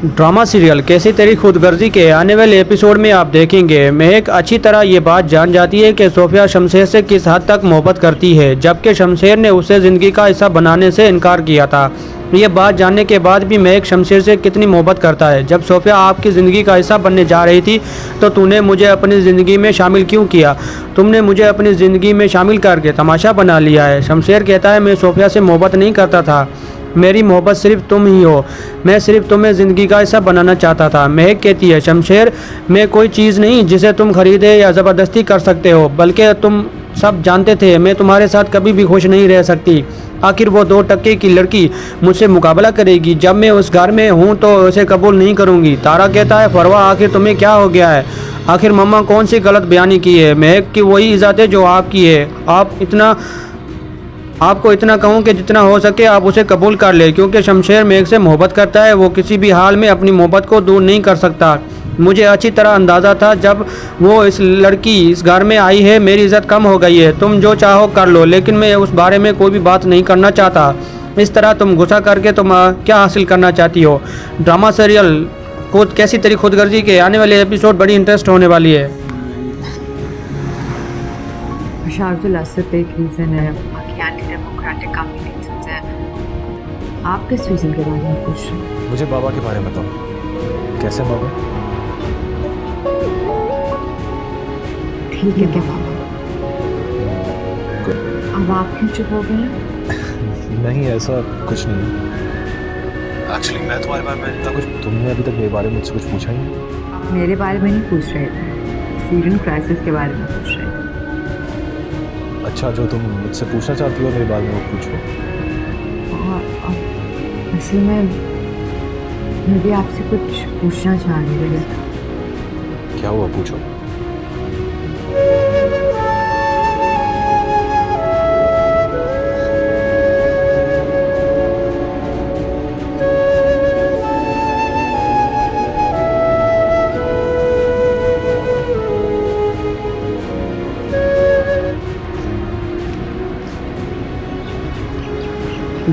Drama serial कैसी तेरी खुदगर्जी के आने वाले एपिसोड में आप देखेंगे महक अच्छी तरह ये बात जान जाती है कि सोफिया शमशेर से किस हद तक मोहब्बत करती है, जबकि शमशेर ने उसे ज़िंदगी का हिस्सा बनाने से इनकार किया था। ये बात जानने के बाद भी महक शमशेर से कितनी मोहब्बत करता है। जब सोफिया आपकी ज़िंदगी का हिस्सा बनने जा रही थी तो तूने मुझे अपनी ज़िंदगी में शामिल क्यों किया? तुमने मुझे अपनी ज़िंदगी में शामिल करके तमाशा बना लिया है। शमशेर कहता है मैं सोफिया से मोहब्बत नहीं करता था, मेरी मोहब्बत सिर्फ तुम ही हो, मैं सिर्फ तुम्हें ज़िंदगी का हिस्सा बनाना चाहता था। महक कहती है शमशेर मैं कोई चीज़ नहीं जिसे तुम खरीदे या ज़बरदस्ती कर सकते हो, बल्कि तुम सब जानते थे मैं तुम्हारे साथ कभी भी खुश नहीं रह सकती। आखिर वो 2 टके की लड़की मुझसे मुकाबला करेगी, जब मैं उस घर में हूँ तो उसे कबूल नहीं करूँगी। तारा कहता है फरवा आखिर तुम्हें क्या हो गया है? आखिर मम्मा कौन सी गलत बयानी की है? महक की वही इज़्ज़त है जो आपकी है। आपको इतना कहूँ कि जितना हो सके आप उसे कबूल कर ले, क्योंकि शमशेर महक से मोहब्बत करता है, वो किसी भी हाल में अपनी मोहब्बत को दूर नहीं कर सकता। मुझे अच्छी तरह अंदाज़ा था जब वो इस लड़की इस घर में आई है मेरी इज़्ज़त कम हो गई है। तुम जो चाहो कर लो, लेकिन मैं उस बारे में कोई भी बात नहीं करना चाहता। इस तरह तुम गुस्सा करके तुम क्या हासिल करना चाहती हो? ड्रामा सीरियल को कैसी तेरी खुदगर्जी के आने वाले एपिसोड बड़ी इंटरेस्ट होने वाली है। शार्दुल असद एक रीज़न है, बाकी एंटी डेमोक्रेटिक काफ़ी रीजंस हैं। आप किस रीज़न के बारे में पूछ रहे हैं? मुझे बाबा के बारे में बताओ, कैसे बाबा? ठीक है क्या बाबा? अब आप क्यों चुप हो गए हैं? नहीं ऐसा कुछ नहीं है। एक्चुअली मैं तुम्हारे बारे में इतना कुछ, तुमने अभी तक मेरे बारे में मुझसे कुछ पूछा ही नहीं। आप मेरे बारे में नहीं पूछ रहे थे, सीरियन क्राइसिस के बारे में पूछ रहे थे। अच्छा, जो तुम मुझसे पूछना चाहती हो मेरे बारे में वो पूछो। असल में मैं भी आपसे कुछ पूछना चाह रही थी। क्या हुआ, पूछो।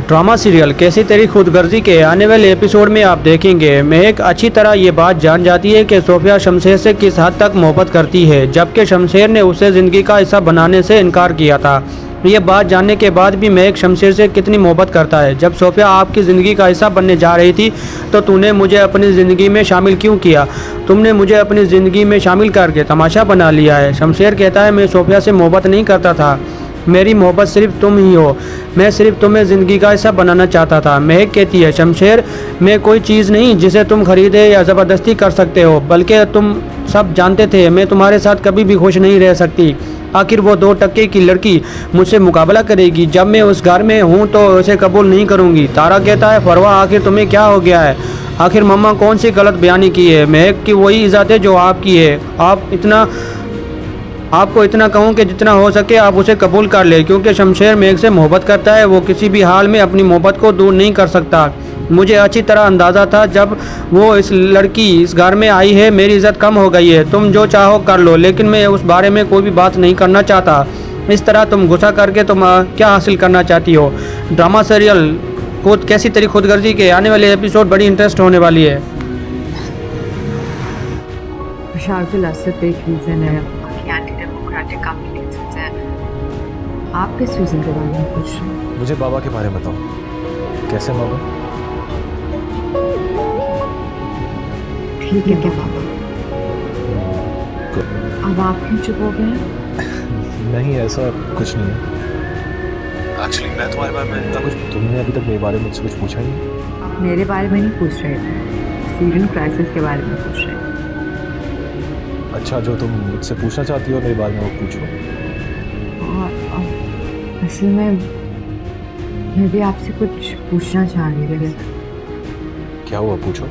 ड्रामा सीरियल कैसी तेरी खुदगर्जी के आने वाले एपिसोड में आप देखेंगे महक अच्छी तरह ये बात जान जाती है कि सोफिया शमशेर से किस हद तक मोहब्बत करती है, जबकि शमशेर ने उसे ज़िंदगी का हिस्सा बनाने से इनकार किया था। ये बात जानने के बाद भी महक शमशेर से कितनी मोहब्बत करता है। जब सोफिया आपकी ज़िंदगी का हिस्सा बनने जा रही थी तो तूने मुझे अपनी ज़िंदगी में शामिल क्यों किया? तुमने मुझे अपनी ज़िंदगी में शामिल करके तमाशा बना लिया है। शमशेर कहता है मैं सोफिया से मोहब्बत नहीं करता था, मेरी मोहब्बत सिर्फ तुम ही हो, मैं सिर्फ तुम्हें ज़िंदगी का हिस्सा बनाना चाहता था। महक कहती है शमशेर मैं कोई चीज़ नहीं जिसे तुम खरीदे या ज़बरदस्ती कर सकते हो, बल्कि तुम सब जानते थे मैं तुम्हारे साथ कभी भी खुश नहीं रह सकती। आखिर वो 2 टके की लड़की मुझसे मुकाबला करेगी, जब मैं उस घर में हूँ तो उसे कबूल नहीं करूँगी। तारा कहता है फरवा आखिर तुम्हें क्या हो गया है? आखिर मम्मा कौन सी गलत बयानी की है? महक की वही इज़्ज़त है जो आपकी है। आपको इतना कहूँ कि जितना हो सके आप उसे कबूल कर ले, क्योंकि शमशेर महक से मोहब्बत करता है, वो किसी भी हाल में अपनी मोहब्बत को दूर नहीं कर सकता। मुझे अच्छी तरह अंदाज़ा था जब वो इस लड़की इस घर में आई है मेरी इज़्ज़त कम हो गई है। तुम जो चाहो कर लो, लेकिन मैं उस बारे में कोई भी बात नहीं करना चाहता। इस तरह तुम गुस्सा करके तुम क्या हासिल करना चाहती हो? ड्रामा सीरियल को कैसी तेरी खुदगर्जी के आने वाले एपिसोड बड़ी इंटरेस्ट होने वाली है। शार्दुल असद एक रीज़न है, बाकी एंटी डेमोक्रेटिक काफ़ी रीजंस हैं। आप किस रीज़न के बारे में पूछ रहे हैं? मुझे बाबा के बारे में बताओ, कैसे बाबा? ठीक है क्या बाबा? अब आप क्यों चुप हो गए हैं? नहीं ऐसा कुछ नहीं है। एक्चुअली मैं तुम्हारे बारे में इतना कुछ, तुमने अभी तक मेरे बारे में मुझसे कुछ पूछा ही नहीं। आप मेरे बारे में नहीं पूछ रहे थे, सीरियन क्राइसिस के बारे में पूछ रहे थे। अच्छा, जो तुम मुझसे पूछना चाहती हो मेरे बारे में वो पूछो। असल में मैं भी आपसे कुछ पूछना चाह रही थी। क्या हुआ, पूछो।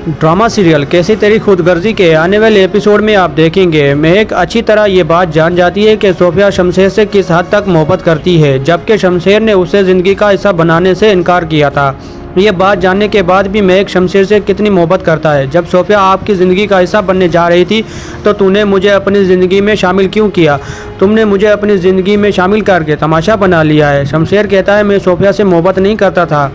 ड्रामा सीरियल कैसी तेरी खुदगर्जी के आने वाले एपिसोड में आप देखेंगे महक अच्छी तरह ये बात जान जाती है कि सोफिया शमशेर से किस हद तक मोहब्बत करती है, जबकि शमशेर ने उसे ज़िंदगी का हिस्सा बनाने से इनकार किया था। ये बात जानने के बाद भी महक शमशेर से कितनी मोहब्बत करता है। जब सोफिया आपकी ज़िंदगी का हिस्सा बनने जा रही थी तो तूने मुझे अपनी ज़िंदगी में शामिल क्यों किया? तुमने मुझे अपनी ज़िंदगी में शामिल करके तमाशा बना लिया है। शमशेर कहता है मैं सोफिया से मोहब्बत नहीं करता था,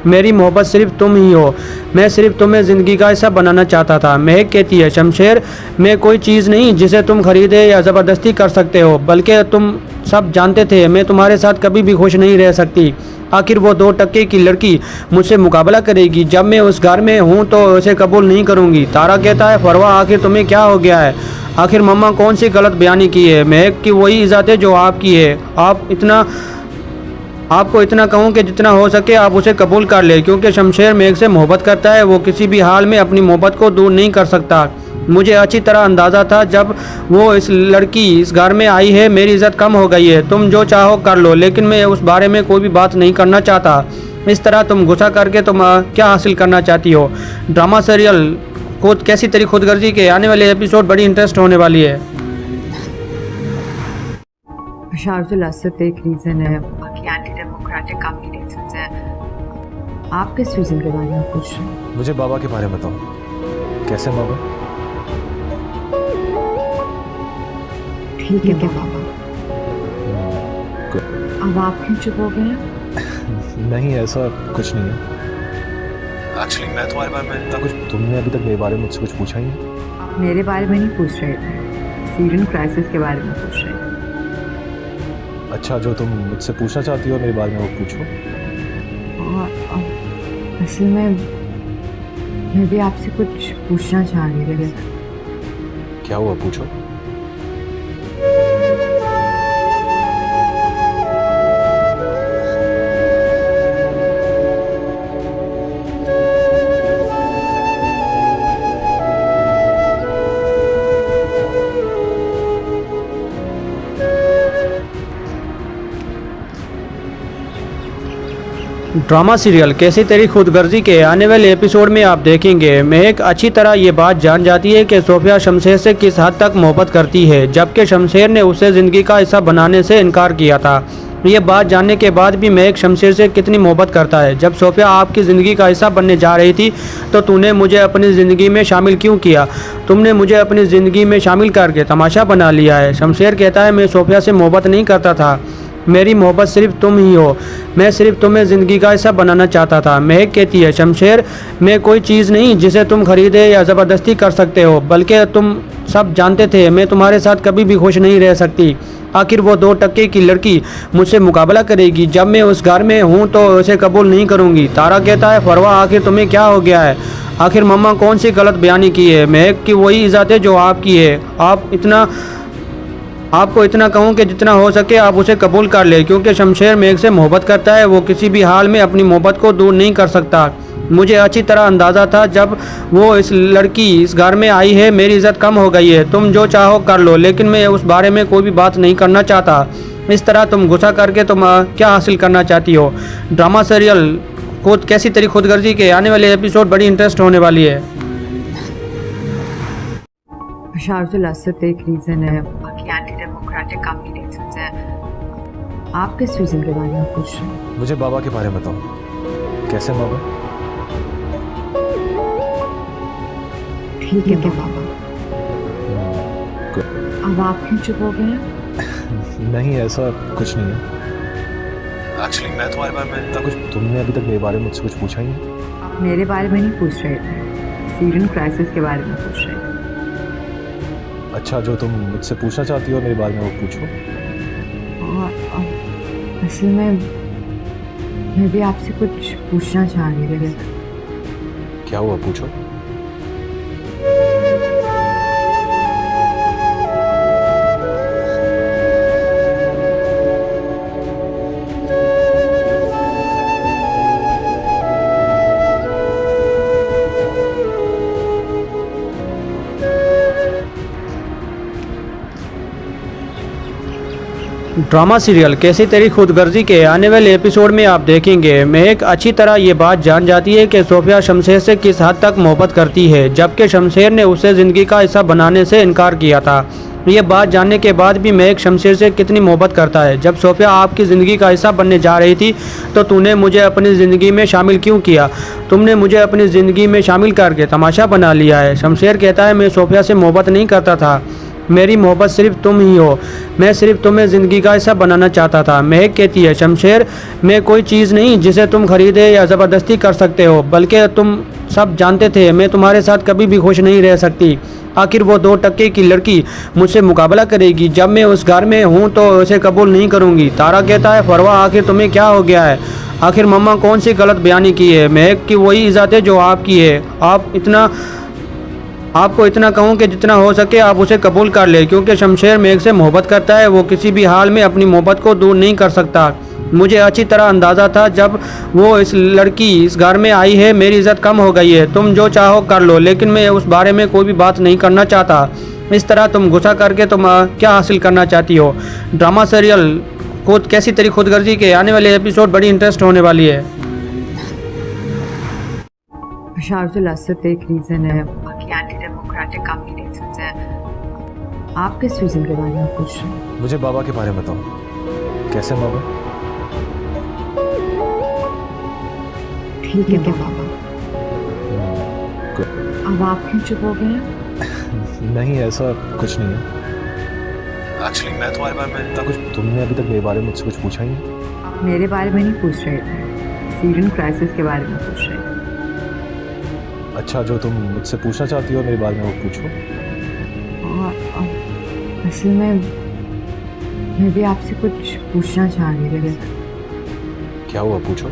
मेरी मोहब्बत सिर्फ तुम ही हो, मैं सिर्फ तुम्हें ज़िंदगी का हिस्सा बनाना चाहता था। महक कहती है शमशेर मैं कोई चीज़ नहीं जिसे तुम खरीदे या ज़बरदस्ती कर सकते हो, बल्कि तुम सब जानते थे मैं तुम्हारे साथ कभी भी खुश नहीं रह सकती। आखिर वो 2 टके की लड़की मुझसे मुकाबला करेगी, जब मैं उस घर में हूँ तो उसे कबूल नहीं करूँगी। तारा कहता है फरवा आखिर तुम्हें क्या हो गया है? आखिर मम्मा कौन सी गलत बयानी की है? महक की वही इज़्ज़त है जो आपकी है। आपको इतना कहूँ कि जितना हो सके आप उसे कबूल कर ले, क्योंकि शमशेर महक से मोहब्बत करता है। वो किसी भी हाल में अपनी मोहब्बत को दूर नहीं कर सकता। मुझे अच्छी तरह अंदाज़ा था जब वो इस लड़की इस घर में आई है मेरी इज़्ज़त कम हो गई है। तुम जो चाहो कर लो, लेकिन मैं उस बारे में कोई भी बात नहीं करना चाहता। इस तरह तुम गुस्सा करके तुम क्या हासिल करना चाहती हो? ड्रामा सीरियल खुद कैसी तेरी खुदगर्जी के आने वाले एपिसोड बड़ी इंटरेस्ट होने वाली है। बशारुल असद एक रीज़न है, बाकी एंटी डेमोक्रेटिक काफ़ी रीजंस हैं। आप किस रीज़न के बारे में पूछ रहे हैं? मुझे बाबा के बारे में बताओ, कैसे बाबा? ठीक है बाबा। अब आप क्यों चुप हो गए हैं? नहीं ऐसा कुछ नहीं है। एक्चुअली मैं तुम्हारे बारे में इतना कुछ, तुमने अभी तक मेरे बारे में मुझसे कुछ पूछा ही नहीं। आप मेरे बारे में नहीं पूछ रहे थे, सीरियन क्राइसिस के बारे में पूछ रहे थे। अच्छा जो तुम मुझसे पूछना चाहती हो मेरे बारे में वो पूछो। असल में मैं भी आपसे कुछ पूछना चाह रही थी। क्या हुआ, पूछो। ड्रामा सीरियल कैसी तेरी खुदगर्जी के आने वाले एपिसोड में आप देखेंगे महक अच्छी तरह ये बात जान जाती है कि सोफिया शमशेर से किस हद तक मोहब्बत करती है, जबकि शमशेर ने उसे ज़िंदगी का हिस्सा बनाने से इनकार किया था। ये बात जानने के बाद भी महक शमशेर से कितनी मोहब्बत करता है। जब सोफिया आपकी ज़िंदगी का हिस्सा बनने जा रही थी तो तूने मुझे अपनी ज़िंदगी में शामिल क्यों किया? तुमने मुझे अपनी ज़िंदगी में शामिल करके तमाशा बना लिया है। शमशेर कहता है मैं सोफिया से मोहब्बत नहीं करता था, मेरी मोहब्बत सिर्फ तुम ही हो, मैं सिर्फ तुम्हें ज़िंदगी का हिस्सा बनाना चाहता था। महक कहती है शमशेर मैं कोई चीज़ नहीं जिसे तुम खरीदे या ज़बरदस्ती कर सकते हो, बल्कि तुम सब जानते थे मैं तुम्हारे साथ कभी भी खुश नहीं रह सकती। आखिर वो 2 टके की लड़की मुझसे मुकाबला करेगी, जब मैं उस घर में हूँ तो उसे कबूल नहीं करूँगी। तारा कहता है फरवा आखिर तुम्हें क्या हो गया है? आखिर मम्मा कौन सी गलत बयानी की है? महक की वही इज़्ज़त है जो आपकी है। आपको इतना कहूँ कि जितना हो सके आप उसे कबूल कर ले, क्योंकि शमशेर महक से मोहब्बत करता है। वो किसी भी हाल में अपनी मोहब्बत को दूर नहीं कर सकता। मुझे अच्छी तरह अंदाज़ा था जब वो इस लड़की इस घर में आई है मेरी इज़्ज़त कम हो गई है। तुम जो चाहो कर लो, लेकिन मैं उस बारे में कोई भी बात नहीं करना चाहता। इस तरह तुम गुस्सा करके तुम क्या हासिल करना चाहती हो? ड्रामा सीरियल खुद कैसी तेरी खुदगर्जी के आने वाले एपिसोड बड़ी इंटरेस्ट होने वाली है। बशारुल असद एक रीज़न है, बाकी एंटी डेमोक्रेटिक काफ़ी रीजंस हैं। आप किस रीज़न के बारे में पूछ रहे हैं? मुझे बाबा के बारे में बताओ, कैसे बाबा? ठीक है बाबा। अब आप क्यों चुप हो गए हैं? नहीं ऐसा कुछ नहीं है। एक्चुअली मैं तुम्हारे बारे में इतना कुछ, तुमने अभी तक मेरे बारे में मुझसे कुछ पूछा ही नहीं। आप मेरे बारे में नहीं पूछ रहे थे, सीरियन क्राइसिस के बारे में पूछ रहे थे। अच्छा जो तुम मुझसे पूछना चाहती हो मेरे बारे में वो पूछो। असल में मैं भी आपसे कुछ पूछना चाह रही थी। क्या हुआ, पूछो। ड्रामा सीरियल कैसी तेरी खुदगर्जी के आने वाले एपिसोड में आप देखेंगे महक अच्छी तरह ये बात जान जाती है कि सोफिया शमशेर से किस हद तक मोहब्बत करती है, जबकि शमशेर ने उसे ज़िंदगी का हिस्सा बनाने से इनकार किया था। ये बात जानने के बाद भी महक शमशेर से कितनी मोहब्बत करता है। जब सोफिया आपकी ज़िंदगी का हिस्सा बनने जा रही थी तो तूने मुझे अपनी ज़िंदगी में शामिल क्यों किया? तुमने मुझे अपनी ज़िंदगी में शामिल करके तमाशा बना लिया है। शमशेर कहता है मैं सोफिया से मोहब्बत नहीं करता था, मेरी मोहब्बत सिर्फ तुम ही हो, मैं सिर्फ तुम्हें ज़िंदगी का हिस्सा बनाना चाहता था। महक कहती है शमशेर मैं कोई चीज़ नहीं जिसे तुम खरीदे या ज़बरदस्ती कर सकते हो, बल्कि तुम सब जानते थे मैं तुम्हारे साथ कभी भी खुश नहीं रह सकती। आखिर वो 2 टके की लड़की मुझसे मुकाबला करेगी, जब मैं उस घर में हूँ तो उसे कबूल नहीं करूँगी। तारा कहता है फरवा आखिर तुम्हें क्या हो गया है? आखिर मम्मा कौन सी गलत बयानी की है? महक की वही इज़्ज़त है जो आपकी है। आपको इतना कहूँ कि जितना हो सके आप उसे कबूल कर ले, क्योंकि शमशेर महक से मोहब्बत करता है, वो किसी भी हाल में अपनी मोहब्बत को दूर नहीं कर सकता। मुझे अच्छी तरह अंदाज़ा था जब वो इस लड़की इस घर में आई है मेरी इज़्ज़त कम हो गई है। तुम जो चाहो कर लो, लेकिन मैं उस बारे में कोई भी बात नहीं करना चाहता। इस तरह तुम गुस्सा करके तुम क्या हासिल करना चाहती हो? ड्रामा सीरियल खुद कैसी तेरी खुदगर्जी के आने वाले एपिसोड बड़ी इंटरेस्ट होने वाली है। बशारुल असद एक रीज़न है, बाकी एंटी डेमोक्रेटिक कॉम्बिनेशंस हैं। आप किस रीज़न के बारे में पूछ रहे हैं? मुझे बाबा के बारे में बताओ, कैसे बाबा? ठीक है बाबा। अब आप क्यों चुप हो गए हैं? नहीं ऐसा कुछ नहीं है। एक्चुअली मैं तुम्हारे बारे में इतना कुछ, तुमने अभी तक मेरे बारे में मुझसे कुछ पूछा ही नहीं। आप मेरे बारे में नहीं पूछ रहे थे, सीरियन क्राइसिस के बारे में पूछ रहे थे। अच्छा जो तुम मुझसे पूछना चाहती हो मेरे बारे में वो पूछो। असल में मैं भी आपसे कुछ पूछना चाह रही थी। क्या हुआ पूछो।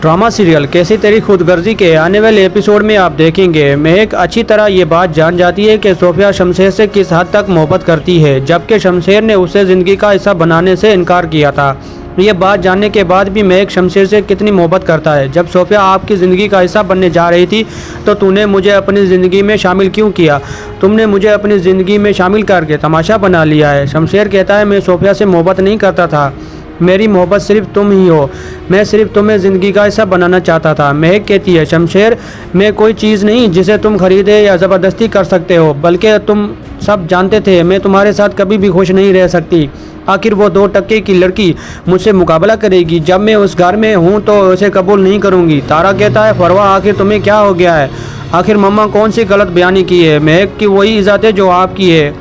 ड्रामा सीरियल कैसी तेरी खुदगर्जी के आने वाले एपिसोड में आप देखेंगे महक अच्छी तरह ये बात जान जाती है कि सोफिया शमशेर से किस हद तक मोहब्बत करती है, जबकि शमशेर ने उसे ज़िंदगी का हिस्सा बनाने से इनकार किया था। ये बात जानने के बाद भी महक शमशेर से कितनी मोहब्बत करता है। जब सोफिया आपकी ज़िंदगी का हिस्सा बनने जा रही थी तो तूने मुझे अपनी ज़िंदगी में शामिल क्यों किया? तुमने मुझे अपनी ज़िंदगी में शामिल करके तमाशा बना लिया है। शमशेर कहता है मैं सोफिया से मोहब्बत नहीं करता था, मेरी मोहब्बत सिर्फ तुम ही हो, मैं सिर्फ तुम्हें ज़िंदगी का हिस्सा बनाना चाहता था। महक कहती है शमशेर मैं कोई चीज़ नहीं जिसे तुम खरीदे या ज़बरदस्ती कर सकते हो, बल्कि तुम सब जानते थे मैं तुम्हारे साथ कभी भी खुश नहीं रह सकती। आखिर वो 2 टके की लड़की मुझसे मुकाबला करेगी, जब मैं उस घर में हूँ तो उसे कबूल नहीं करूँगी। तारा कहता है फरवा आखिर तुम्हें क्या हो गया है? आखिर मम्मा कौन सी गलत बयानी की है? महक की वही इज़्ज़त है जो आपकी है।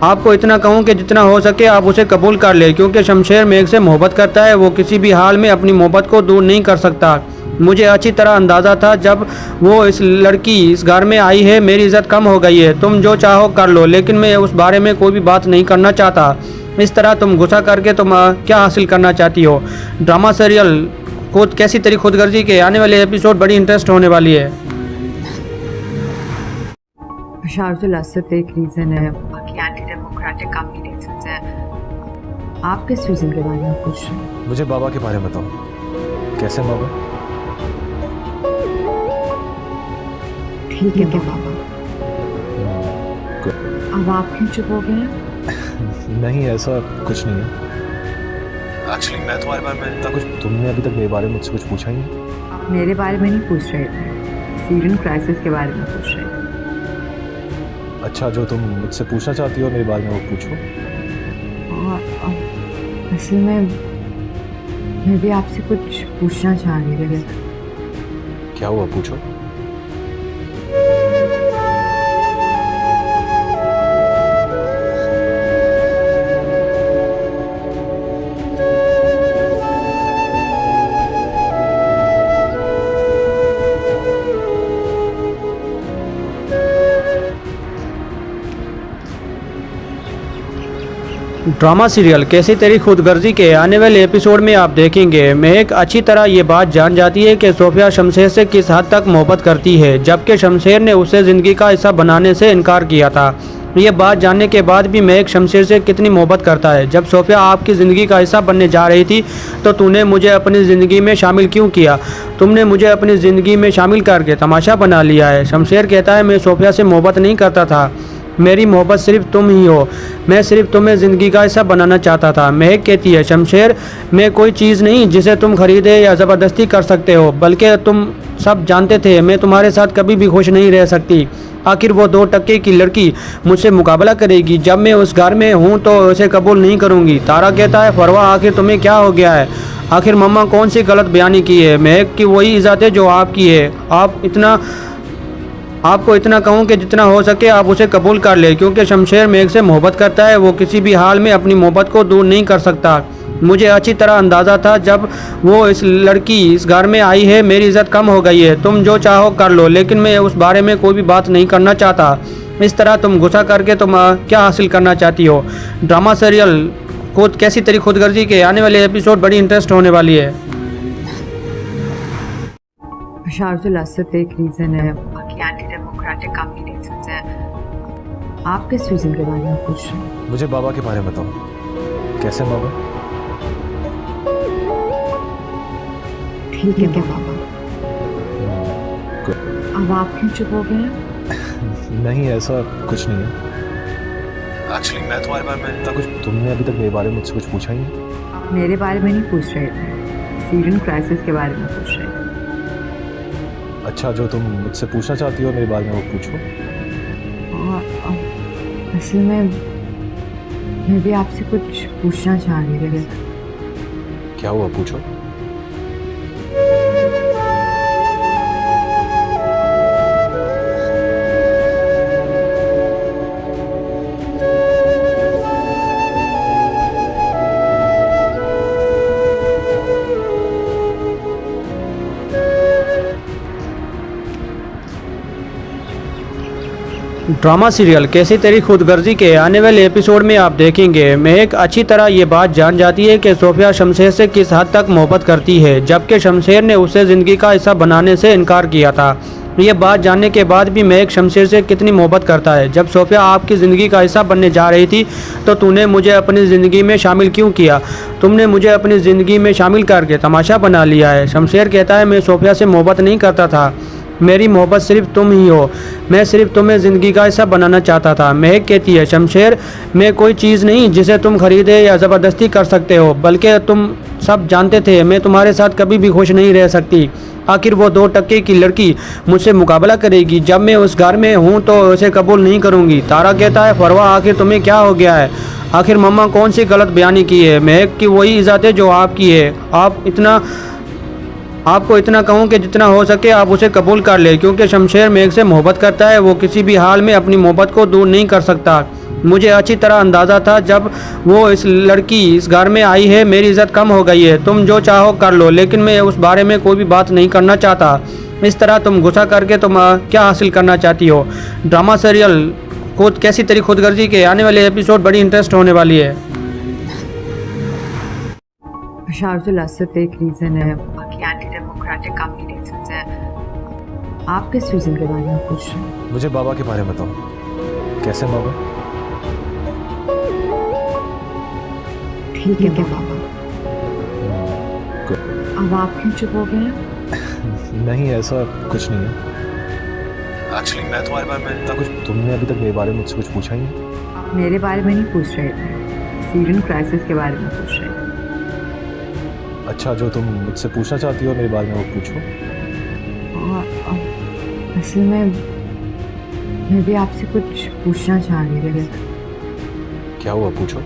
आपको इतना कहूँ कि जितना हो सके आप उसे कबूल कर ले, क्योंकि शमशेर महक से मोहब्बत करता है, वो किसी भी हाल में अपनी मोहब्बत को दूर नहीं कर सकता। मुझे अच्छी तरह अंदाज़ा था जब वो इस लड़की इस घर में आई है मेरी इज़्ज़त कम हो गई है। तुम जो चाहो कर लो, लेकिन मैं उस बारे में कोई भी बात नहीं करना चाहता। इस तरह तुम गुस्सा करके तुम क्या हासिल करना चाहती हो? ड्रामा सीरियल खुद कैसी तेरी खुदगर्जी के आने वाले एपिसोड बड़ी इंटरेस्ट होने वाली है। बशारुल असद एक रीज़न है, बाकी एंटी डेमोक्रेटिक कॉम्बिनेशंस हैं। आप किस रीज़न के बारे में पूछ रहे हैं? मुझे बाबा के बारे में बताओ, कैसे बाबा? ठीक है बाबा। अब आप क्यों चुप हो गए हैं? नहीं ऐसा कुछ नहीं है। एक्चुअली मैं तुम्हारे बारे में इतना कुछ, तुमने अभी तक मेरे बारे में मुझसे कुछ पूछा ही नहीं। आप मेरे बारे में नहीं पूछ रहे थे, सीरियन क्राइसिस के बारे में पूछ रहे थे। अच्छा जो तुम मुझसे पूछना चाहती हो मेरे बारे में वो पूछो। असल में मैं भी आपसे कुछ पूछना चाह रही थी। क्या हुआ पूछो। ड्रामा सीरियल कैसी तेरी खुदगर्जी के आने वाले एपिसोड में आप देखेंगे महक अच्छी तरह ये बात जान जाती है कि सोफिया शमशेर से किस हद तक मोहब्बत करती है, जबकि शमशेर ने उसे ज़िंदगी का हिस्सा बनाने से इनकार किया था। ये बात जानने के बाद भी महक शमशेर से कितनी मोहब्बत करता है। जब सोफिया आपकी ज़िंदगी का हिस्सा बनने जा रही थी तो तूने मुझे अपनी ज़िंदगी में शामिल क्यों किया? तुमने मुझे अपनी ज़िंदगी में शामिल करके तमाशा बना लिया है। शमशेर कहता है, मैं सोफिया से मोहब्बत नहीं करता था, मेरी मोहब्बत सिर्फ तुम ही हो, मैं सिर्फ तुम्हें ज़िंदगी का हिस्सा बनाना चाहता था। महक कहती है, शमशेर मैं कोई चीज़ नहीं जिसे तुम खरीदे या ज़बरदस्ती कर सकते हो, बल्कि तुम सब जानते थे मैं तुम्हारे साथ कभी भी खुश नहीं रह सकती। आखिर वो 2 टके की लड़की मुझसे मुकाबला करेगी, जब मैं उस घर में हूँ तो उसे कबूल नहीं करूँगी। तारा कहता है, फरवा आखिर तुम्हें क्या हो गया है? आखिर मम्मा कौन सी गलत बयानी की है? महक की वही इज़्ज़त है जो आपकी है। आपको इतना कहूँ कि जितना हो सके आप उसे कबूल कर ले, क्योंकि शमशेर महक से मोहब्बत करता है, वो किसी भी हाल में अपनी मोहब्बत को दूर नहीं कर सकता। मुझे अच्छी तरह अंदाज़ा था जब वो इस लड़की इस घर में आई है, मेरी इज़्ज़त कम हो गई है। तुम जो चाहो कर लो, लेकिन मैं उस बारे में कोई भी बात नहीं करना चाहता। इस तरह तुम गुस्सा करके तुम क्या हासिल करना चाहती हो? ड्रामा सीरियल खुद कैसी तेरी खुदगर्जी के आने वाले एपिसोड बड़ी इंटरेस्ट होने वाली है। बशारुल असद एक रीज़न है, बाकी एंटी डेमोक्रेटिक कम्युनिटीज हैं। आप किस रीज़न के बारे में पूछ रहे हैं? मुझे बाबा के बारे में बताओ, कैसे बाबा? ठीक है बाबा। अब आप क्यों चुप हो गए हैं? नहीं, ऐसा कुछ नहीं है। एक्चुअली मैं तुम्हारे बारे में इतना कुछ, तुमने अभी तक मेरे बारे में मुझसे कुछ पूछा ही नहीं। मेरे बारे में नहीं पूछ रहे थे, सीरियन क्राइसिस के बारे में पूछ रहे थे। अच्छा, जो तुम मुझसे पूछना चाहती हो मेरे बारे में वो पूछो। असल में मैं भी आपसे कुछ पूछना चाह रही थी। क्या हुआ, पूछो। ड्रामा सीरियल कैसी तेरी खुदगर्जी के आने वाले एपिसोड में आप देखेंगे महक अच्छी तरह ये बात जान जाती है कि सोफिया शमशेर से किस हद तक मोहब्बत करती है, जबकि शमशेर ने उसे ज़िंदगी का हिस्सा बनाने से इनकार किया था। ये बात जानने के बाद भी महक शमशेर से कितनी मोहब्बत करता है। जब सोफिया आपकी ज़िंदगी का हिस्सा बनने जा रही थी तो तूने मुझे अपनी ज़िंदगी में शामिल क्यों किया? तुमने मुझे अपनी ज़िंदगी में शामिल करके तमाशा बना लिया है। शमशेर कहता है, मैं सोफिया से मोहब्बत नहीं करता था, मेरी मोहब्बत सिर्फ तुम ही हो, मैं सिर्फ तुम्हें ज़िंदगी का हिस्सा बनाना चाहता था। महक कहती है, शमशेर मैं कोई चीज़ नहीं जिसे तुम खरीदे या ज़बरदस्ती कर सकते हो, बल्कि तुम सब जानते थे मैं तुम्हारे साथ कभी भी खुश नहीं रह सकती। आखिर वो 2 टके की लड़की मुझसे मुकाबला करेगी, जब मैं उस घर में हूँ तो उसे कबूल नहीं करूँगी। तारा कहता है, फरवा आखिर तुम्हें क्या हो गया है? आखिर मम्मा कौन सी गलत बयानी की है? महक की वही इज़्ज़त है जो आपकी है। आपको इतना कहूँ कि जितना हो सके आप उसे कबूल कर ले, क्योंकि शमशेर महक से मोहब्बत करता है, वो किसी भी हाल में अपनी मोहब्बत को दूर नहीं कर सकता। मुझे अच्छी तरह अंदाज़ा था जब वो इस लड़की इस घर में आई है, मेरी इज़्ज़त कम हो गई है। तुम जो चाहो कर लो, लेकिन मैं उस बारे में कोई भी बात नहीं करना चाहता। इस तरह तुम गुस्सा करके तुम क्या हासिल करना चाहती हो? ड्रामा सीरियल खुद कैसी तेरी खुदगर्जी के आने वाले एपिसोड बड़ी इंटरेस्ट होने वाली है। बशारुल असद एक रीज़न है, बाकी एंटी डेमोक्रेटिक कम्युनिटीज हैं। आप किस रीज़न के बारे में पूछ रहे हैं? मुझे बाबा के बारे में बताओ, कैसे बाबा? ठीक है बाबा। अब आप क्यों चुप हो गए हैं? नहीं, ऐसा कुछ नहीं है। एक्चुअली मैं तुम्हारे बारे में इतना कुछ, तुमने अभी तक मेरे बारे में मुझसे कुछ पूछा ही नहीं। मेरे बारे में नहीं पूछ रहे थे, सीरियन क्राइसिस के बारे में पूछ रहे थे। अच्छा, जो तुम मुझसे पूछना चाहती हो मेरे बारे में वो पूछो। असल में मैं भी आपसे कुछ पूछना चाह रही थी। क्या हुआ, पूछो।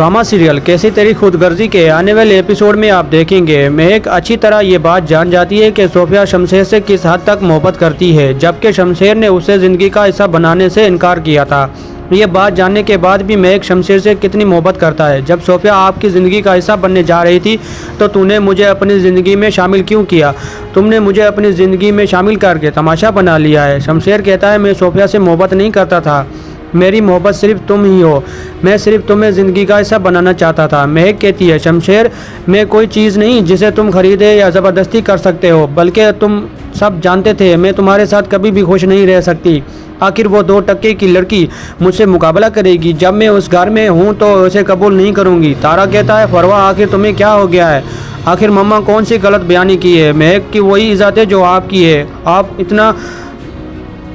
ड्रामा सीरियल कैसी तेरी खुदगर्जी के आने वाले एपिसोड में आप देखेंगे महक अच्छी तरह ये बात जान जाती है कि सोफिया शमशेर से किस हद तक मोहब्बत करती है, जबकि शमशेर ने उसे ज़िंदगी का हिस्सा बनाने से इनकार किया था। ये बात जानने के बाद भी महक शमशेर से कितनी मोहब्बत करता है। जब सोफिया आपकी ज़िंदगी का हिस्सा बनने जा रही थी तो तूने मुझे अपनी ज़िंदगी में शामिल क्यों किया? तुमने मुझे अपनी ज़िंदगी में शामिल करके तमाशा बना लिया है। शमशेर कहता है मैं सोफिया से मोहब्बत नहीं करता था, मेरी मोहब्बत सिर्फ तुम ही हो, मैं सिर्फ तुम्हें ज़िंदगी का हिस्सा बनाना चाहता था। महक कहती है शमशेर मैं कोई चीज़ नहीं जिसे तुम खरीदे या ज़बरदस्ती कर सकते हो, बल्कि तुम सब जानते थे मैं तुम्हारे साथ कभी भी खुश नहीं रह सकती। आखिर वो 2 टके की लड़की मुझसे मुकाबला करेगी, जब मैं उस घर में हूँ तो उसे कबूल नहीं करूँगी। तारा कहता है फरवा आखिर तुम्हें क्या हो गया है? आखिर मम्मा कौन सी गलत बयानी की है? महक की वही इज़्ज़त है जो आपकी है।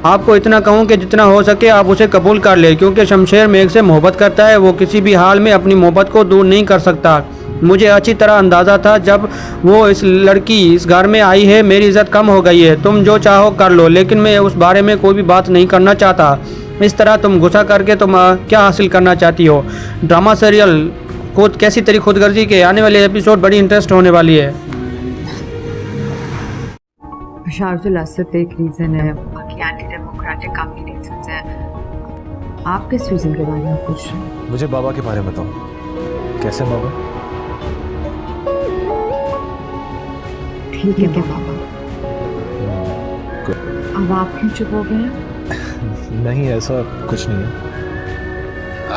आपको इतना कहूँ कि जितना हो सके आप उसे कबूल कर ले, क्योंकि शमशेर महक से मोहब्बत करता है, वो किसी भी हाल में अपनी मोहब्बत को दूर नहीं कर सकता। मुझे अच्छी तरह अंदाज़ा था जब वो इस लड़की इस घर में आई है मेरी इज़्ज़त कम हो गई है। तुम जो चाहो कर लो, लेकिन मैं उस बारे में कोई भी बात नहीं करना चाहता। इस तरह तुम गुस्सा करके तुम क्या हासिल करना चाहती हो? ड्रामा सीरियल खुद कैसी तेरी खुदगर्जी के आने वाले एपिसोड बड़ी इंटरेस्ट होने वाली है। बशारुल असद एक रीज़न है, बाकी एंटी डेमोक्रेटिक काफ़ी रीजंस हैं। आप किस रीज़न के बारे में पूछ रहे हैं? मुझे बाबा के बारे में बताओ, कैसे बाबा? ठीक है बाबा। अब आप क्यों चुप हो गए हैं? नहीं ऐसा कुछ नहीं है।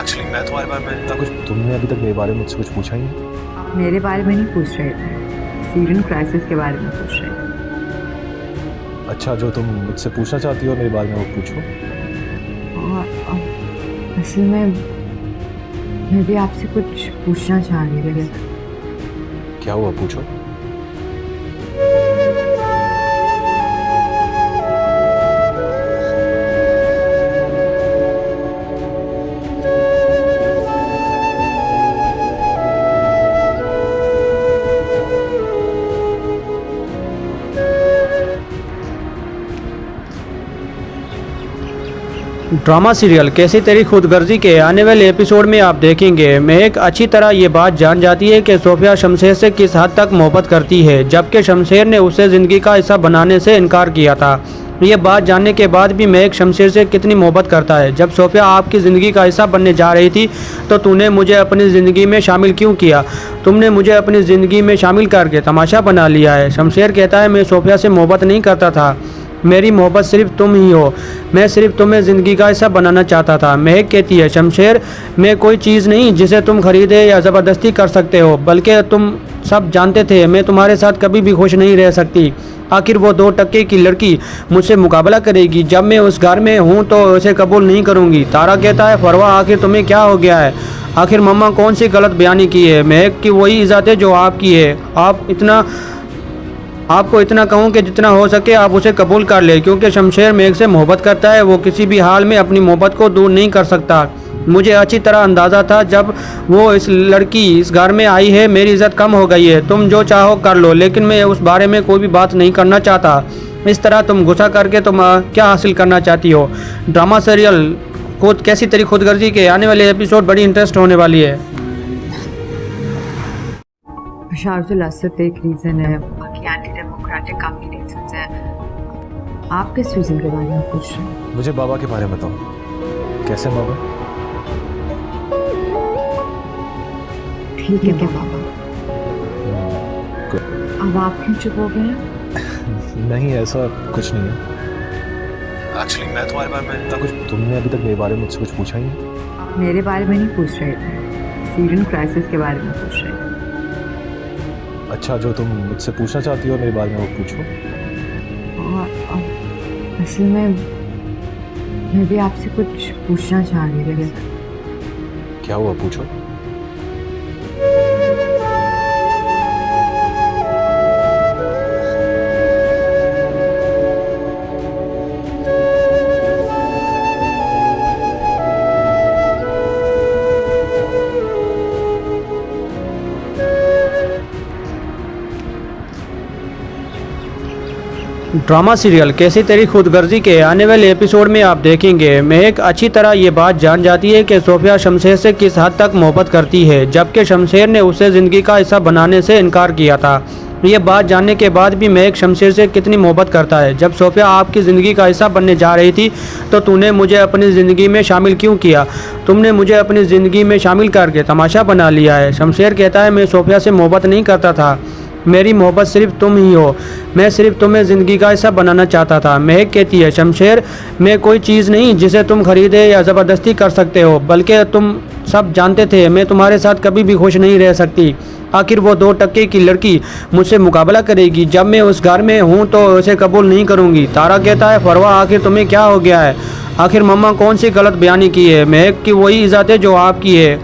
एक्चुअली मैं तुम्हारे बारे में इतना कुछ, तुमने अभी तक मेरे बारे में मुझसे कुछ पूछा ही नहीं। आप मेरे बारे में नहीं पूछ रहे थे, सीरियन क्राइसिस के बारे में पूछ रहे थे। अच्छा, जो तुम मुझसे पूछना चाहती हो मेरे बारे में वो पूछो। असल में मैं भी आपसे कुछ पूछना चाह रही थी। क्या हुआ, पूछो। ड्रामा सीरियल कैसी तेरी खुदगर्जी के आने वाले एपिसोड में आप देखेंगे महक अच्छी तरह ये बात जान जाती है कि सोफिया शमशेर से किस हद तक मोहब्बत करती है, जबकि शमशेर ने उसे ज़िंदगी का हिस्सा बनाने से इनकार किया था। ये बात जानने के बाद भी महक शमशेर से कितनी मोहब्बत करता है। जब सोफिया आपकी ज़िंदगी का हिस्सा बनने जा रही थी तो तूने मुझे अपनी ज़िंदगी में शामिल क्यों किया? तुमने मुझे अपनी ज़िंदगी में शामिल करके तमाशा बना लिया है। शमशेर कहता है मैं सोफिया से मोहब्बत नहीं करता था, मेरी मोहब्बत सिर्फ तुम ही हो, मैं सिर्फ तुम्हें ज़िंदगी का हिस्सा बनाना चाहता था। महक कहती है शमशेर मैं कोई चीज़ नहीं जिसे तुम खरीदे या ज़बरदस्ती कर सकते हो, बल्कि तुम सब जानते थे मैं तुम्हारे साथ कभी भी खुश नहीं रह सकती। आखिर वो 2 टके की लड़की मुझसे मुकाबला करेगी, जब मैं उस घर में हूँ तो उसे कबूल नहीं करूँगी। तारा कहता है फरवा आखिर तुम्हें क्या हो गया है? आखिर मम्मा कौन सी गलत बयानी की है? महक की वही इज़्ज़त है जो आपकी है। आपको इतना कहूँ कि जितना हो सके आप उसे कबूल कर ले, क्योंकि शमशेर महक से मोहब्बत करता है, वो किसी भी हाल में अपनी मोहब्बत को दूर नहीं कर सकता। मुझे अच्छी तरह अंदाज़ा था जब वो इस लड़की इस घर में आई है मेरी इज़्ज़त कम हो गई है। तुम जो चाहो कर लो, लेकिन मैं उस बारे में कोई भी बात नहीं करना चाहता। इस तरह तुम गुस्सा करके तुम क्या हासिल करना चाहती हो? ड्रामा सीरियल खुद कैसी तेरी खुदगर्जी के आने वाले एपिसोड बड़ी इंटरेस्ट होने वाली है। बशारुल असद एक रीज़न है, बाकी एंटी डेमोक्रेटिक काफ़ी रीजंस हैं। आप किस रीज़न के बारे में पूछ रहे हैं? मुझे बाबा के बारे में बताओ, कैसे बाबा? ठीक है बाबा। अब आप क्यों चुप हो गए हैं? नहीं ऐसा कुछ नहीं है। एक्चुअली मैं तुम्हारे बारे में इतना कुछ, तुमने अभी तक मेरे बारे में मुझसे कुछ पूछा ही नहीं। आप मेरे बारे में नहीं पूछ रहे थे, सीरियन क्राइसिस के बारे में पूछ रहे थे। अच्छा, जो तुम मुझसे पूछना चाहती हो मेरे बारे में वो पूछो। असल में मैं भी आपसे कुछ पूछना चाह रही थी। क्या हुआ, पूछो। ड्रामा सीरियल कैसी तेरी खुदगर्जी के आने वाले एपिसोड में आप देखेंगे महक अच्छी तरह ये बात जान जाती है कि सोफिया शमशेर से किस हद तक मोहब्बत करती है, जबकि शमशेर ने उसे ज़िंदगी का हिस्सा बनाने से इनकार किया था। ये बात जानने के बाद भी महक शमशेर से कितनी मोहब्बत करता है। जब सोफिया आपकी ज़िंदगी का हिस्सा बनने जा रही थी तो तूने मुझे अपनी ज़िंदगी में शामिल क्यों किया? तुमने मुझे अपनी ज़िंदगी में शामिल करके तमाशा बना लिया है। शमशेर कहता है मैं सोफिया से मोहब्बत नहीं करता था, मेरी मोहब्बत सिर्फ तुम ही हो, मैं सिर्फ तुम्हें ज़िंदगी का हिस्सा बनाना चाहता था। महक कहती है शमशेर मैं कोई चीज़ नहीं जिसे तुम खरीदे या ज़बरदस्ती कर सकते हो, बल्कि तुम सब जानते थे मैं तुम्हारे साथ कभी भी खुश नहीं रह सकती। आखिर वो 2 टके की लड़की मुझसे मुकाबला करेगी, जब मैं उस घर में हूँ तो उसे कबूल नहीं करूँगी। तारा कहता है फरवा आखिर तुम्हें क्या हो गया है? आखिर मम्मा कौन सी गलत बयानी की है? महक की वही इज़्ज़त है जो आपकी है।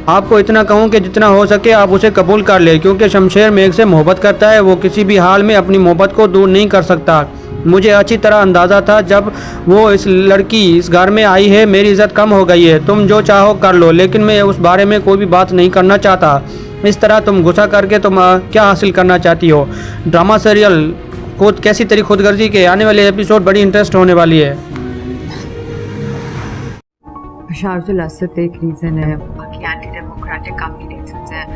आपको इतना कहूँ कि जितना हो सके आप उसे कबूल कर ले, क्योंकि शमशेर महक से मोहब्बत करता है, वो किसी भी हाल में अपनी मोहब्बत को दूर नहीं कर सकता। मुझे अच्छी तरह अंदाज़ा था जब वो इस लड़की इस घर में आई है मेरी इज़्ज़त कम हो गई है। तुम जो चाहो कर लो, लेकिन मैं उस बारे में कोई भी बात नहीं करना चाहता। इस तरह तुम गुस्सा करके तुम क्या हासिल करना चाहती हो? ड्रामा सीरियल खुद कैसी तेरी खुदगर्जी के आने वाले एपिसोड बड़ी इंटरेस्ट होने वाली है। बशारुल असद एक रीज़न है, बाकी एंटी डेमोक्रेटिक कम्युनिटीज हैं।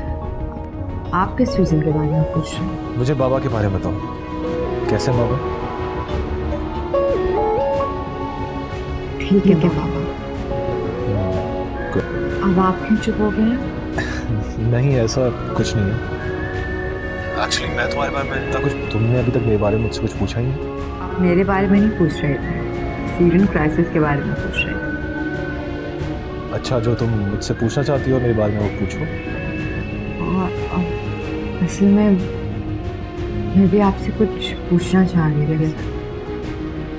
आप किस रीज़न के बारे में पूछ रहे हैं? मुझे बाबा के बारे में बताओ, कैसे बाबा? ठीक है बाबा। अब आप क्यों चुप हो गए हैं? नहीं ऐसा कुछ नहीं है। एक्चुअली मैं तुम्हारे बारे में इतना कुछ, तुमने अभी तक मेरे बारे में मुझसे कुछ पूछा ही नहीं। आप मेरे बारे में नहीं पूछ रहे थे, सीरियन क्राइसिस के बारे में पूछ रहे थे। अच्छा जो तुम मुझसे पूछना चाहती हो मेरे बारे में वो पूछो। और असल में मैं भी आपसे कुछ पूछना चाह रही थी।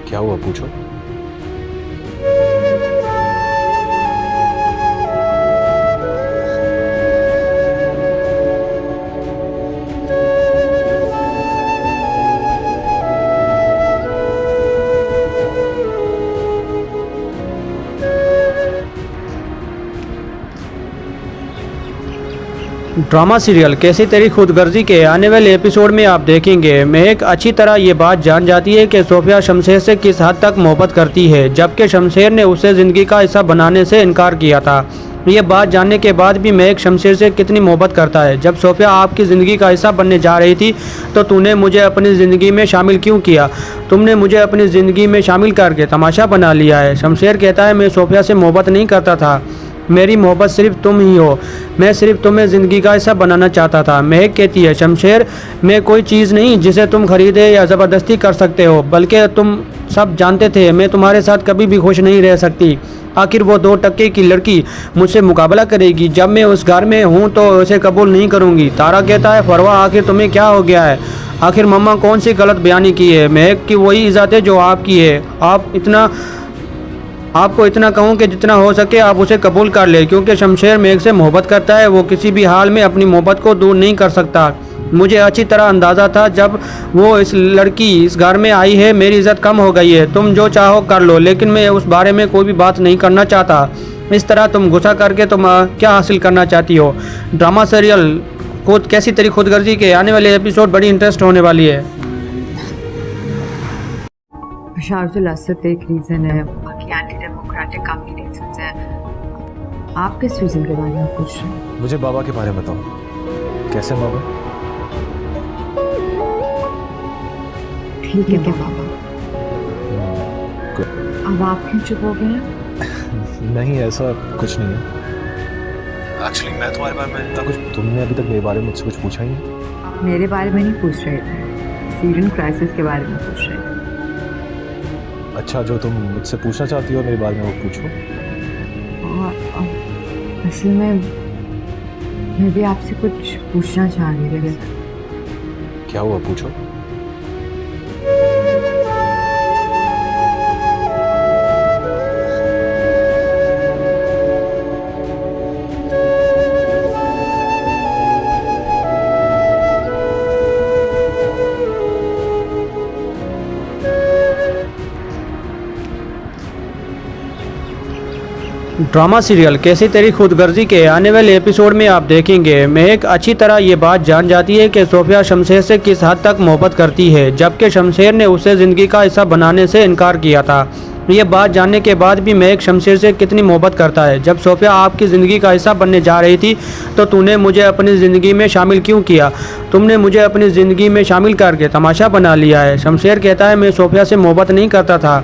क्या हुआ पूछो। ड्रामा सीरियल कैसी तेरी खुदगर्जी के आने वाले एपिसोड में आप देखेंगे महक अच्छी तरह ये बात जान जाती है कि सोफिया शमशेर से किस हद तक मोहब्बत करती है, जबकि शमशेर ने उसे ज़िंदगी का हिस्सा बनाने से इनकार किया था। ये बात जानने के बाद भी महक शमशेर से कितनी मोहब्बत करता है। जब सोफिया आपकी ज़िंदगी का हिस्सा बनने जा रही थी तो तूने मुझे अपनी ज़िंदगी में शामिल क्यों किया? तुमने मुझे अपनी ज़िंदगी में शामिल करके तमाशा बना लिया है। शमशेर कहता है मैं सोफिया से मोहब्बत नहीं करता था, मेरी मोहब्बत सिर्फ तुम ही हो, मैं सिर्फ तुम्हें ज़िंदगी का हिस्सा बनाना चाहता था। महक कहती है शमशेर मैं कोई चीज़ नहीं जिसे तुम खरीदे या ज़बरदस्ती कर सकते हो, बल्कि तुम सब जानते थे मैं तुम्हारे साथ कभी भी खुश नहीं रह सकती। आखिर वो 2 टके की लड़की मुझसे मुकाबला करेगी, जब मैं उस घर में हूँ तो उसे कबूल नहीं करूँगी। तारा कहता है फरवा आखिर तुम्हें क्या हो गया है? आखिर मम्मा कौन सी गलत बयानी की है? महक की वही इज़्ज़त है जो आपकी है। आपको इतना कहूँ कि जितना हो सके आप उसे कबूल कर ले, क्योंकि शमशेर महक से मोहब्बत करता है, वो किसी भी हाल में अपनी मोहब्बत को दूर नहीं कर सकता। मुझे अच्छी तरह अंदाज़ा था जब वो इस लड़की इस घर में आई है मेरी इज़्ज़त कम हो गई है। तुम जो चाहो कर लो, लेकिन मैं उस बारे में कोई भी बात नहीं करना चाहता। इस तरह तुम गुस्सा करके तुम क्या हासिल करना चाहती हो? ड्रामा सीरियल खुद कैसी तेरी खुदगर्जी के आने वाले एपिसोड बड़ी इंटरेस्ट होने वाली है। बशारुल असद एक रीज़न है, बाकी एंटी डेमोक्रेटिक कम्युनिटीज हैं। आप किस रीज़न के बारे में पूछ रहे हैं? मुझे बाबा के बारे में बताओ, कैसे बाबा? ठीक है बाबा। अब आप क्यों चुप हो गए हैं? नहीं ऐसा कुछ नहीं है। एक्चुअली मैं तुम्हारे बारे में इतना कुछ, तुमने अभी तक मेरे बारे में मुझसे कुछ पूछा ही नहीं। आप मेरे बारे में नहीं पूछ रहे थे, सीरियन क्राइसिस के बारे में पूछ रहे थे। अच्छा जो तुम मुझसे पूछना चाहती हो मेरे बारे में वो पूछो। और असल में मैं भी आपसे कुछ पूछना चाह रही थी। क्या हुआ पूछो। ड्रामा सीरियल कैसी तेरी खुदगर्जी के आने वाले एपिसोड में आप देखेंगे महक अच्छी तरह ये बात जान जाती है कि सोफिया शमशेर से किस हद तक मोहब्बत करती है, जबकि शमशेर ने उसे ज़िंदगी का हिस्सा बनाने से इनकार किया था। ये बात जानने के बाद भी महक शमशेर से कितनी मोहब्बत करता है। जब सोफिया आपकी ज़िंदगी का हिस्सा बनने जा रही थी तो तूने मुझे अपनी ज़िंदगी में शामिल क्यों किया? तुमने मुझे अपनी ज़िंदगी में शामिल करके तमाशा बना लिया है। शमशेर कहता है मैं सोफिया से मोहब्बत नहीं करता था,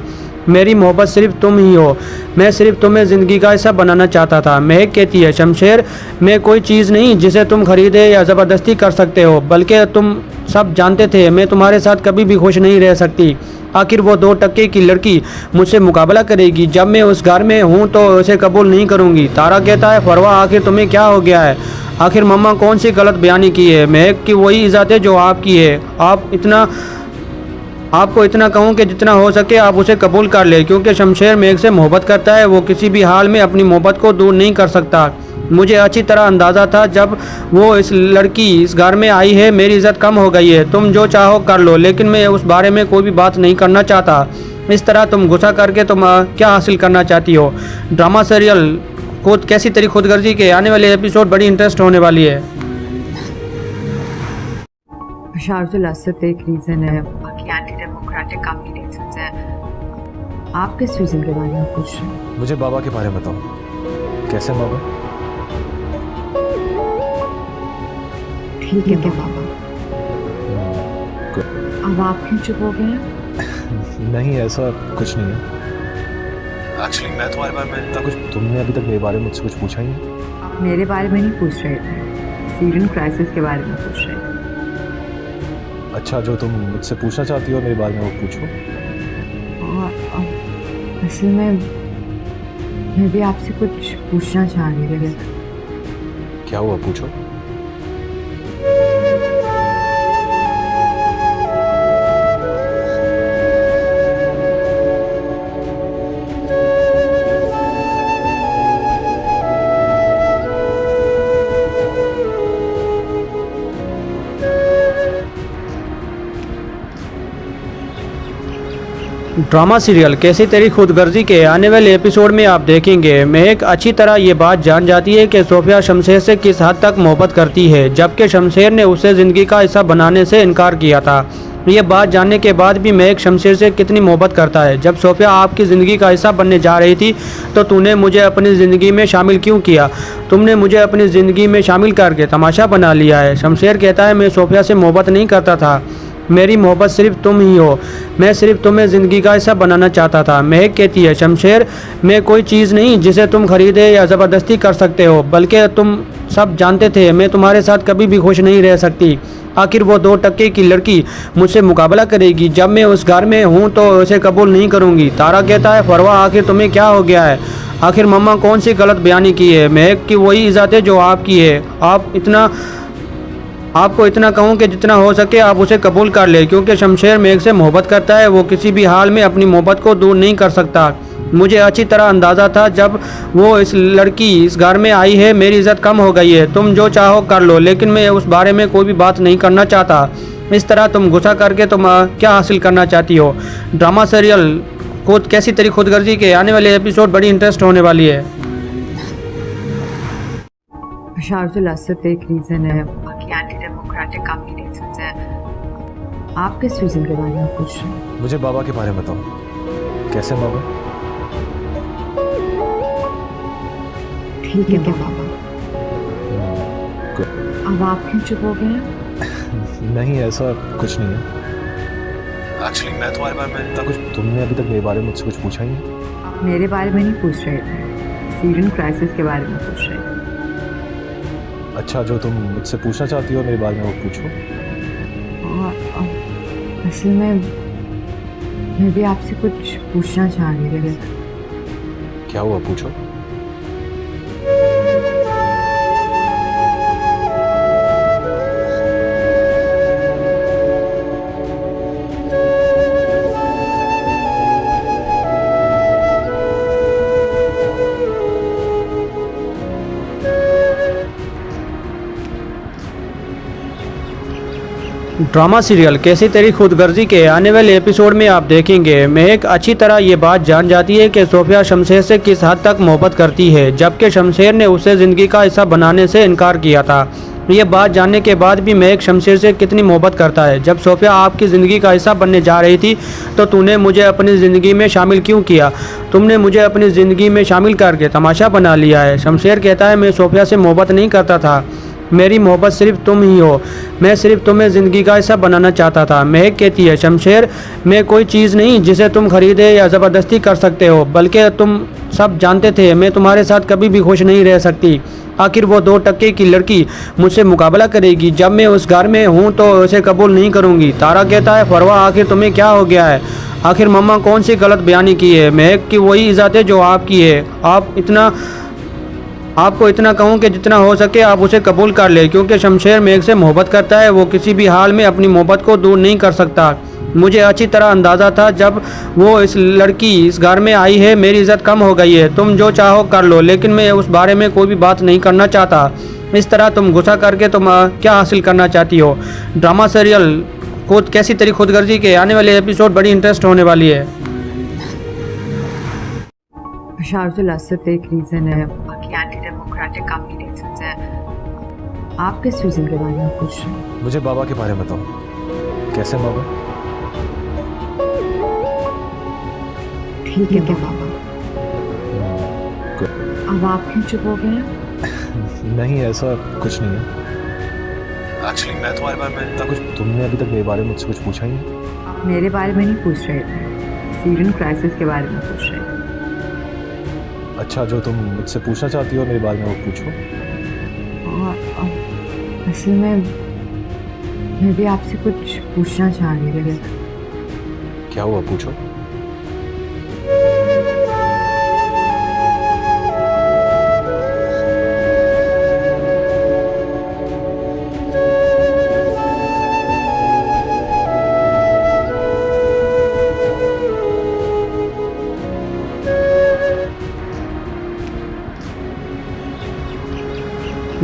मेरी मोहब्बत सिर्फ तुम ही हो, मैं सिर्फ तुम्हें ज़िंदगी का हिस्सा बनाना चाहता था। महक कहती है शमशेर मैं कोई चीज़ नहीं जिसे तुम खरीदे या ज़बरदस्ती कर सकते हो, बल्कि तुम सब जानते थे मैं तुम्हारे साथ कभी भी खुश नहीं रह सकती। आखिर वो 2 टके की लड़की मुझसे मुकाबला करेगी, जब मैं उस घर में हूँ तो उसे कबूल नहीं करूँगी। तारा कहता है फरवा आखिर तुम्हें क्या हो गया है? आखिर मम्मा कौन सी गलत बयानी की है? महक की वही इज़्ज़त है जो आपकी है। आपको इतना कहूँ कि जितना हो सके आप उसे कबूल कर ले, क्योंकि शमशेर महक से मोहब्बत करता है। वो किसी भी हाल में अपनी मोहब्बत को दूर नहीं कर सकता। मुझे अच्छी तरह अंदाज़ा था जब वो इस लड़की इस घर में आई है मेरी इज़्ज़त कम हो गई है। तुम जो चाहो कर लो, लेकिन मैं उस बारे में कोई भी बात नहीं करना चाहता। इस तरह तुम गुस्सा करके तुम क्या हासिल करना चाहती हो? ड्रामा सीरियल खुद कैसी तेरी खुदगर्जी के आने वाले एपिसोड बड़ी इंटरेस्ट होने वाली है। बशारुल असद एक रीज़न है, बाकी एंटी डेमोक्रेटिक काफ़ी रीजंस हैं। आप किस रीज़न के बारे में पूछ रहे हैं? मुझे बाबा के बारे में बताओ, कैसे बाबा? ठीक है बाबा। अब आप क्यों चुप हो गए हैं? नहीं ऐसा कुछ नहीं है। एक्चुअली मैं तुम्हारे बारे में इतना कुछ, तुमने अभी तक मेरे बारे में मुझसे कुछ पूछा ही नहीं। आप मेरे बारे में नहीं पूछ रहे थे, सीरियन क्राइसिस के बारे में पूछ रहे थे। अच्छा, जो तुम मुझसे पूछना चाहती हो मेरे बारे में वो पूछो। असल में मैं भी आपसे कुछ पूछना चाह रही थी। क्या हुआ, पूछो। ड्रामा सीरियल कैसी तेरी खुदगर्जी के आने वाले एपिसोड में आप देखेंगे महक अच्छी तरह ये बात जान जाती है कि सोफिया शमशेर से किस हद तक मोहब्बत करती है, जबकि शमशेर ने उसे ज़िंदगी का हिस्सा बनाने से इनकार किया था। ये बात जानने के बाद भी महक शमशेर से कितनी मोहब्बत करता है। जब सोफिया आपकी ज़िंदगी का हिस्सा बनने जा रही थी तो तूने मुझे अपनी ज़िंदगी में शामिल क्यों किया? तुमने मुझे अपनी ज़िंदगी में शामिल करके तमाशा बना लिया है। शमशेर कहता है मैं सोफिया से मोहब्बत नहीं करता था, मेरी मोहब्बत सिर्फ तुम ही हो, मैं सिर्फ तुम्हें ज़िंदगी का हिस्सा बनाना चाहता था। महक कहती है शमशेर मैं कोई चीज़ नहीं जिसे तुम खरीदे या ज़बरदस्ती कर सकते हो, बल्कि तुम सब जानते थे मैं तुम्हारे साथ कभी भी खुश नहीं रह सकती। आखिर वो 2 टके की लड़की मुझसे मुकाबला करेगी, जब मैं उस घर में हूँ तो उसे कबूल नहीं करूँगी। तारा कहता है फरवा आखिर तुम्हें क्या हो गया है? आखिर मम्मा कौन सी गलत बयानी की है? महक की वही इज़्ज़त है जो आपकी है। आपको इतना कहूँ कि जितना हो सके आप उसे कबूल कर ले, क्योंकि शमशेर महक से मोहब्बत करता है। वो किसी भी हाल में अपनी मोहब्बत को दूर नहीं कर सकता। मुझे अच्छी तरह अंदाज़ा था जब वो इस लड़की इस घर में आई है मेरी इज़्ज़त कम हो गई है। तुम जो चाहो कर लो, लेकिन मैं उस बारे में कोई भी बात नहीं करना चाहता। इस तरह तुम गुस्सा करके तुम क्या हासिल करना चाहती हो? ड्रामा सीरियल खुद कैसी तेरी खुदगर्जी के आने वाले एपिसोड बड़ी इंटरेस्ट होने वाली है। बशारुल असद एक रीज़न है, बाकी एंटी डेमोक्रेटिक काफ़ी रीजंस हैं। आप किस रीज़न के बारे में पूछ रहे हैं? मुझे बाबा के बारे में बताओ, कैसे बाबा? ठीक है बाबा। अब आप क्यों चुप हो गए हैं? नहीं ऐसा कुछ नहीं है। एक्चुअली मैं तुम्हारे बारे में इतना कुछ, तुमने अभी तक मेरे बारे में मुझसे कुछ पूछा ही नहीं। आप मेरे बारे में नहीं पूछ रहे थे, सीरियन क्राइसिस के बारे में पूछ रहे थे। अच्छा, जो तुम मुझसे पूछना चाहती हो मेरे बारे में वो पूछो। असल में मैं भी आपसे कुछ पूछना चाह रही थी। क्या हुआ, पूछो। ड्रामा सीरियल कैसी तेरी खुदगर्जी के आने वाले एपिसोड में आप देखेंगे महक अच्छी तरह ये बात जान जाती है कि सोफिया शमशेर से किस हद तक मोहब्बत करती है, जबकि शमशेर ने उसे ज़िंदगी का हिस्सा बनाने से इनकार किया था। ये बात जानने के बाद भी महक शमशेर से कितनी मोहब्बत करता है। जब सोफिया आपकी ज़िंदगी का हिस्सा बनने जा रही थी तो तूने मुझे अपनी ज़िंदगी में शामिल क्यों किया? तुमने मुझे अपनी ज़िंदगी में शामिल करके तमाशा बना लिया है। शमशेर कहता है मैं सोफिया से मोहब्बत नहीं करता था, मेरी मोहब्बत सिर्फ तुम ही हो, मैं सिर्फ तुम्हें ज़िंदगी का हिस्सा बनाना चाहता था। महक कहती है शमशेर मैं कोई चीज़ नहीं जिसे तुम खरीदे या ज़बरदस्ती कर सकते हो, बल्कि तुम सब जानते थे मैं तुम्हारे साथ कभी भी खुश नहीं रह सकती। आखिर वो 2 टके की लड़की मुझसे मुकाबला करेगी, जब मैं उस घर में हूँ तो उसे कबूल नहीं करूँगी। तारा कहता है फरवा आखिर तुम्हें क्या हो गया है? आखिर मम्मा कौन सी गलत बयानी की है? महक की वही इज़्ज़त है जो आपकी है। आपको इतना कहूँ कि जितना हो सके आप उसे कबूल कर ले, क्योंकि शमशेर महक से मोहब्बत करता है, वो किसी भी हाल में अपनी मोहब्बत को दूर नहीं कर सकता। मुझे अच्छी तरह अंदाज़ा था जब वो इस लड़की इस घर में आई है मेरी इज़्ज़त कम हो गई है। तुम जो चाहो कर लो, लेकिन मैं उस बारे में कोई भी बात नहीं करना चाहता। इस तरह तुम गुस्सा करके तुम क्या हासिल करना चाहती हो? ड्रामा सीरियल खुद कैसी तेरी खुदगर्जी के आने वाले एपिसोड बड़ी इंटरेस्ट होने वाली है। बशारुल असद एक रीज़न है, बाकी एंटी डेमोक्रेटिक काफ़ी रीजंस हैं। आप किस रीज़न के बारे में पूछ रहे हैं? मुझे बाबा के बारे में बताओ, कैसे बाबा? ठीक है क्या बाबा? अब आप क्यों चुप हो गए हैं? नहीं ऐसा कुछ नहीं है। एक्चुअली मैं तुम्हारे बारे में इतना कुछ, तुमने अभी तक मेरे बारे में मुझसे कुछ पूछा ही नहीं। आप मेरे बारे में नहीं पूछ रहे थे, सीरियन क्राइसिस के बारे में पूछ रहे थे। अच्छा जो तुम मुझसे पूछना चाहती हो मेरे बारे में वो पूछो। असल में मैं भी आपसे कुछ पूछना चाह रही थी। क्या हुआ पूछो।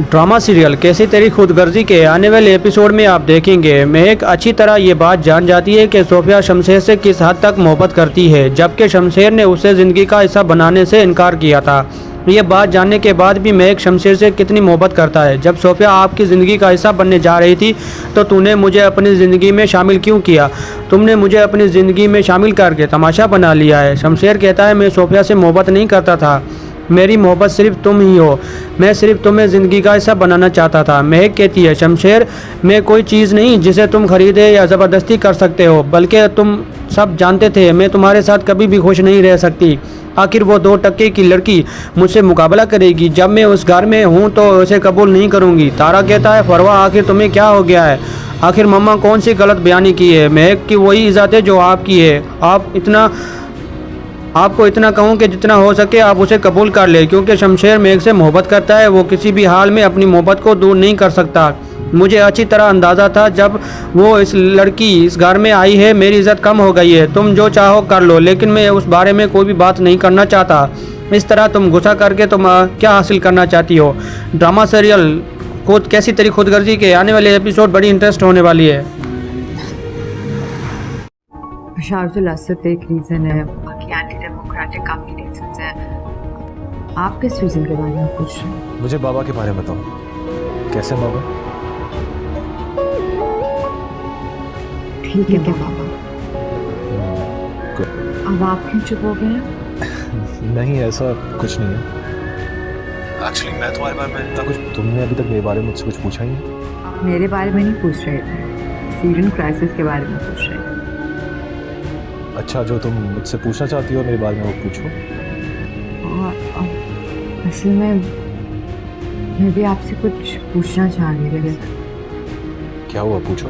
ड्रामा सीरियल कैसी तेरी खुदगर्जी के आने वाले एपिसोड में आप देखेंगे महक अच्छी तरह ये बात जान जाती है कि सोफिया शमशेर से किस हद तक मोहब्बत करती है, जबकि शमशेर ने उसे ज़िंदगी का हिस्सा बनाने से इनकार किया था। ये बात जानने के बाद भी महक शमशेर से कितनी मोहब्बत करता है। जब सोफिया आपकी ज़िंदगी का हिस्सा बनने जा रही थी तो तूने मुझे अपनी ज़िंदगी में शामिल क्यों किया? तुमने मुझे अपनी ज़िंदगी में शामिल करके तमाशा बना लिया है। शमशेर कहता है मैं सोफिया से मोहब्बत नहीं करता था, मेरी मोहब्बत सिर्फ तुम ही हो, मैं सिर्फ तुम्हें ज़िंदगी का हिस्सा बनाना चाहता था। महक कहती है शमशेर मैं कोई चीज़ नहीं जिसे तुम खरीदे या ज़बरदस्ती कर सकते हो, बल्कि तुम सब जानते थे मैं तुम्हारे साथ कभी भी खुश नहीं रह सकती। आखिर वो 2 टके की लड़की मुझसे मुकाबला करेगी, जब मैं उस घर में हूँ तो उसे कबूल नहीं करूँगी। तारा कहता है फरवा आखिर तुम्हें क्या हो गया है? आखिर मम्मा कौन सी गलत बयानी की है? महक की वही इज़्ज़त है जो आपकी है। आपको इतना कहूँ कि जितना हो सके आप उसे कबूल कर ले, क्योंकि शमशेर महक से मोहब्बत करता है, वो किसी भी हाल में अपनी मोहब्बत को दूर नहीं कर सकता। मुझे अच्छी तरह अंदाज़ा था जब वो इस लड़की इस घर में आई है मेरी इज़्ज़त कम हो गई है। तुम जो चाहो कर लो, लेकिन मैं उस बारे में कोई भी बात नहीं करना चाहता। इस तरह तुम गुस्सा करके तुम क्या हासिल करना चाहती हो? ड्रामा सीरियल खुद कैसी तेरी खुदगर्जी के आने वाले एपिसोड बड़ी इंटरेस्ट होने वाली है। बशारुल असद एक रीज़न है, बाकी एंटी डेमोक्रेटिक काफ़ी रीजंस हैं। आप किस रीज़न के बारे में पूछ रहे हैं? मुझे बाबा के बारे में बताओ, कैसे बाबा? ठीक है क्या बाबा? अब आप क्यों चुप हो गए हैं? नहीं ऐसा कुछ नहीं है। एक्चुअली मैं तुम्हारे बारे में इतना कुछ, तुमने अभी तक मेरे बारे में मुझसे कुछ पूछा ही नहीं। आप मेरे बारे में नहीं पूछ रहे थे, सीरियन क्राइसिस के बारे में पूछ रहे थे। अच्छा जो तुम मुझसे पूछना चाहती हो मेरे बारे में वो पूछो। असल में मैं भी आपसे कुछ पूछना चाह रही थी। क्या हुआ पूछो।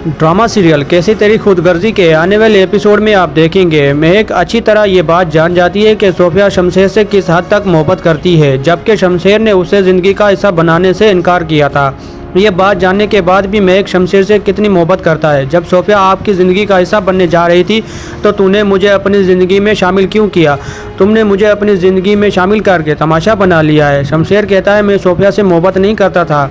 ड्रामा सीरियल कैसी तेरी खुदगर्जी के आने वाले एपिसोड में आप देखेंगे महक अच्छी तरह ये बात जान जाती है कि सोफिया शमशेर से किस हद तक मोहब्बत करती है, जबकि शमशेर ने उसे ज़िंदगी का हिस्सा बनाने से इनकार किया था। ये बात जानने के बाद भी महक शमशेर से कितनी मोहब्बत करता है। जब सोफिया आपकी ज़िंदगी का हिस्सा बनने जा रही थी तो तूने मुझे अपनी ज़िंदगी में शामिल क्यों किया? तुमने मुझे अपनी ज़िंदगी में शामिल करके तमाशा बना लिया है। शमशेर कहता है मैं सोफिया से मोहब्बत नहीं करता था,